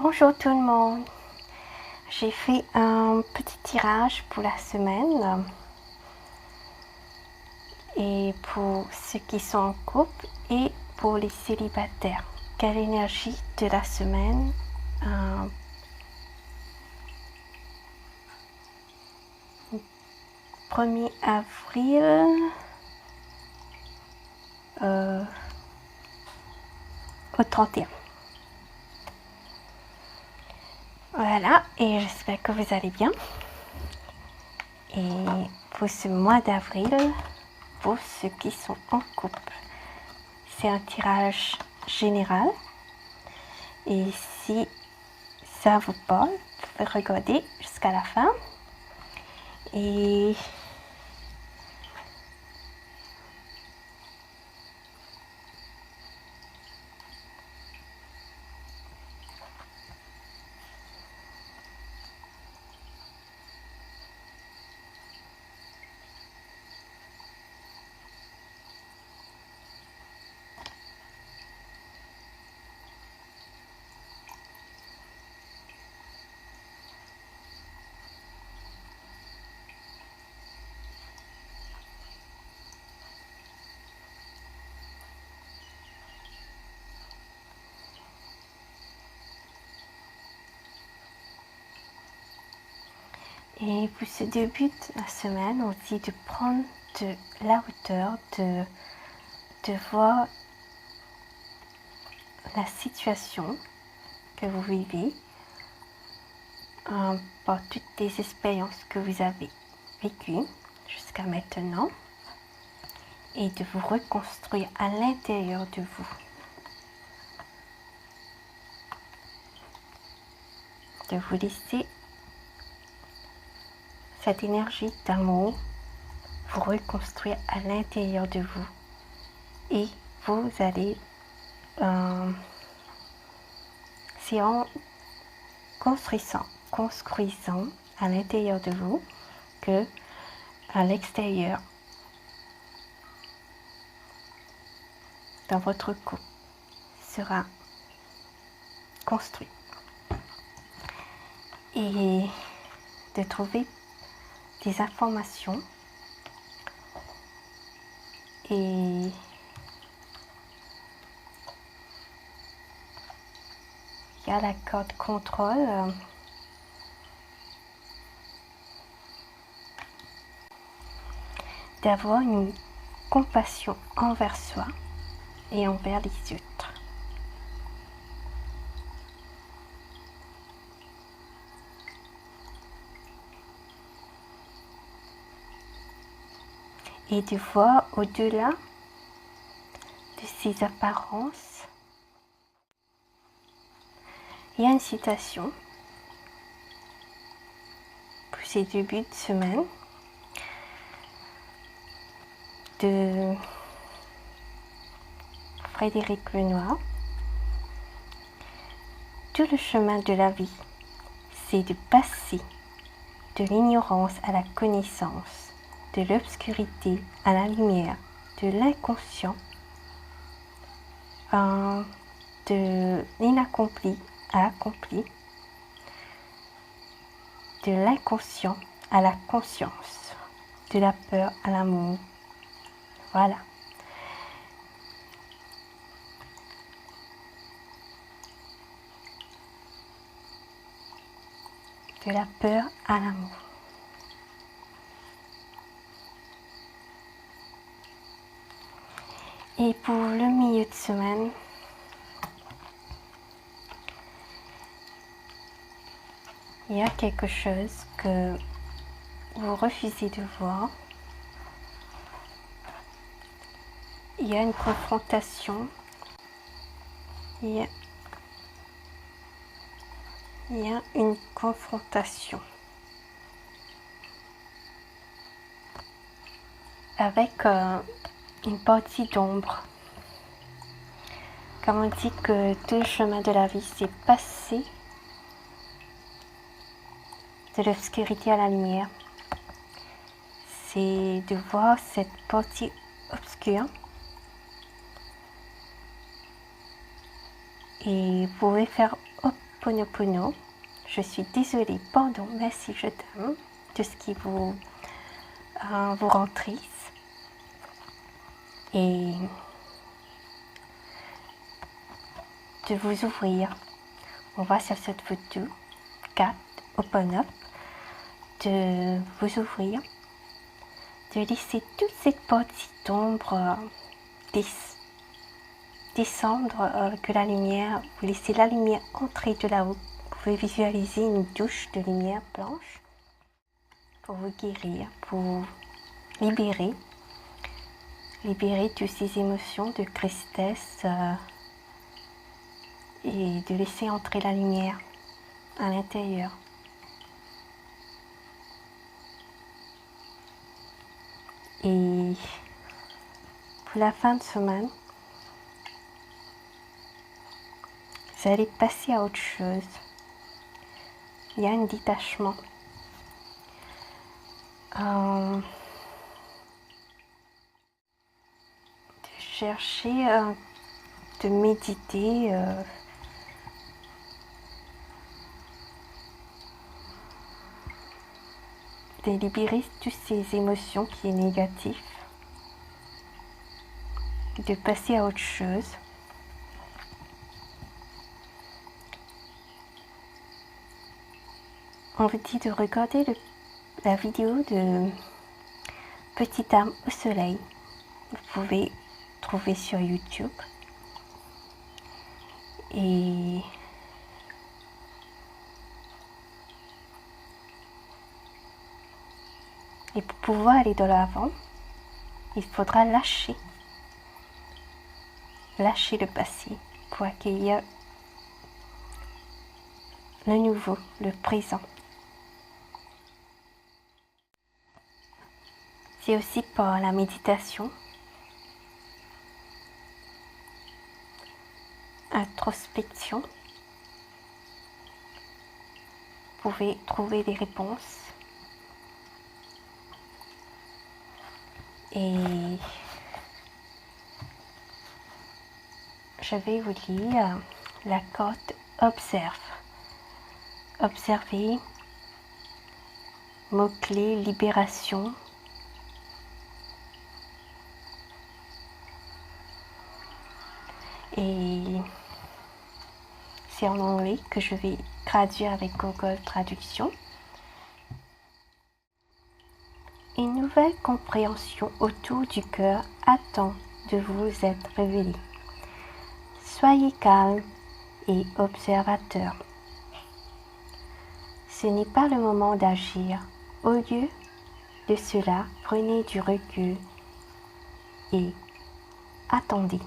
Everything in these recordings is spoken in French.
Bonjour tout le monde, j'ai fait un petit tirage pour la semaine et pour ceux qui sont en couple et pour les célibataires. Quelle énergie de la semaine 1er avril au 31. Voilà, et j'espère que vous allez bien. Et pour ce mois d'avril, pour ceux qui sont en couple, c'est un tirage général. Et si ça vous parle, vous pouvez regarder jusqu'à la fin. Et Et pour ce début de la semaine aussi, de prendre de la hauteur, de voir la situation que vous vivez par toutes les expériences que vous avez vécues jusqu'à maintenant et de vous reconstruire à l'intérieur de vous. De vous laisser cette énergie d'amour vous reconstruire à l'intérieur de vous et vous allez c'est en construisant à l'intérieur de vous que à l'extérieur dans votre couple sera construit et de trouver des informations et il y a la corde contrôle d'avoir une compassion envers soi et envers les autres. Et de voir au-delà de ces apparences. Il y a une citation pour ces débuts de semaine de Frédéric Lenoir. Tout le chemin de la vie, c'est de passer de l'ignorance à la connaissance, de l'obscurité à la lumière, de l'inconscient, de l'inaccompli à l'accompli, de l'inconscient à la conscience, de la peur à l'amour. Voilà. De la peur à l'amour. Et pour le milieu de semaine, il y a quelque chose que vous refusez de voir. Il y a une confrontation. Il y a une confrontation avec une partie d'ombre. Comme on dit que tout le chemin de la vie, c'est passer de l'obscurité à la lumière. C'est de voir cette partie obscure et vous pouvez faire Ho'oponopono. Je suis désolée, pardon, merci, je t'aime. Tout ce qui vous rend triste. Et de vous ouvrir. On voit sur cette photo 4, open up. De vous ouvrir. De laisser toute cette partie d'ombre descendre, que la lumière, vous laissez la lumière entrer de là-haut. Vous pouvez visualiser une douche de lumière blanche pour vous guérir, pour libérer toutes ces émotions de tristesse et de laisser entrer la lumière à l'intérieur. Et pour la fin de semaine, vous allez passer à autre chose. Il y a un détachement. De chercher, de méditer, de libérer toutes ces émotions qui sont négatives, de passer à autre chose. On vous dit de regarder la vidéo de Petite âme au soleil. Vous pouvez trouver sur YouTube. Et pour pouvoir aller de l'avant, il faudra lâcher le passé pour accueillir le nouveau, le présent. C'est aussi par la méditation, introspection, vous pouvez trouver des réponses. Et je vais vous lire la carte Observe. Observez, mot-clé libération. Et c'est en anglais que je vais traduire avec Google Traduction. Une nouvelle compréhension autour du cœur attend de vous être révélée. Soyez calme et observateur. Ce n'est pas le moment d'agir. Au lieu de cela, prenez du recul et attendez.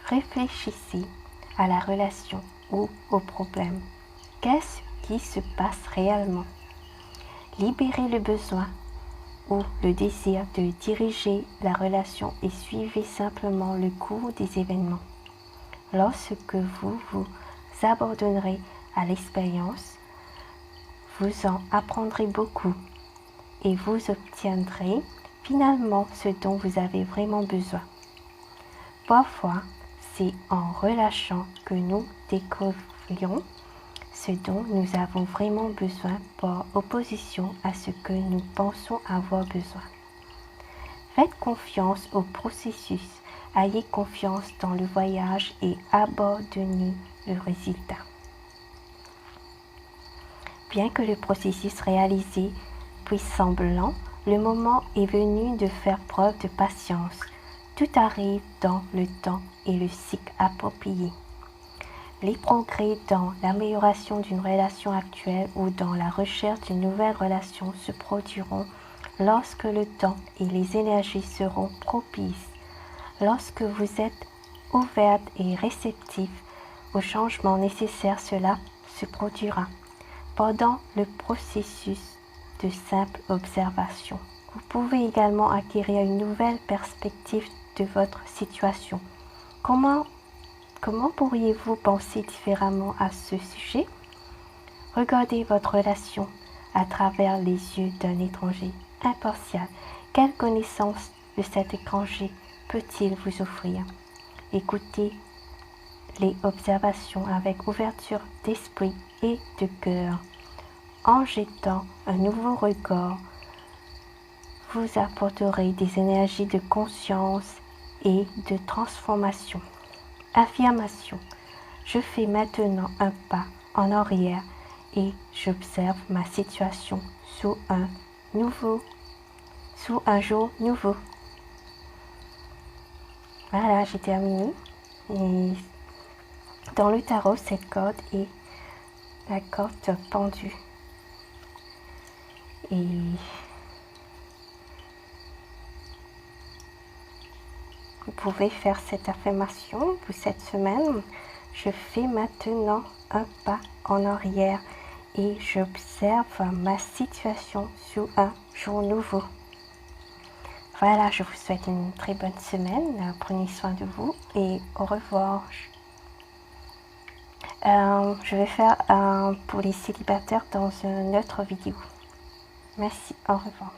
Réfléchissez à la relation ou au problème. Qu'est-ce qui se passe réellement? Libérez le besoin ou le désir de diriger la relation et suivez simplement le cours des événements. Lorsque vous vous abandonnerez à l'expérience, vous en apprendrez beaucoup et vous obtiendrez finalement ce dont vous avez vraiment besoin. Parfois, c'est en relâchant que nous découvrions ce dont nous avons vraiment besoin par opposition à ce que nous pensons avoir besoin. Faites confiance au processus, ayez confiance dans le voyage et abandonnez le résultat. Bien que le processus réalisé puisse sembler lent, le moment est venu de faire preuve de patience. Tout arrive dans le temps et le cycle approprié. Les progrès dans l'amélioration d'une relation actuelle ou dans la recherche d'une nouvelle relation se produiront lorsque le temps et les énergies seront propices. Lorsque vous êtes ouverte et réceptif aux changements nécessaires, cela se produira. Pendant le processus de simple observation, vous pouvez également acquérir une nouvelle perspective de votre situation. Comment pourriez-vous penser différemment à ce sujet? Regardez votre relation à travers les yeux d'un étranger impartial. Quelle connaissance de cet étranger peut-il vous offrir? Écoutez les observations avec ouverture d'esprit et de cœur. En jetant un nouveau regard, vous apporterez des énergies de conscience et de transformation. Affirmation. Je fais maintenant un pas en arrière et j'observe ma situation sous un jour nouveau. Voilà, j'ai terminé. Et dans le tarot, cette corde est la corde pendue. Et vous pouvez faire cette affirmation pour cette semaine. Je fais maintenant un pas en arrière et j'observe ma situation sous un jour nouveau. Voilà, je vous souhaite une très bonne semaine. Prenez soin de vous et au revoir. Je vais faire pour les célibataires dans une autre vidéo. Merci, au revoir.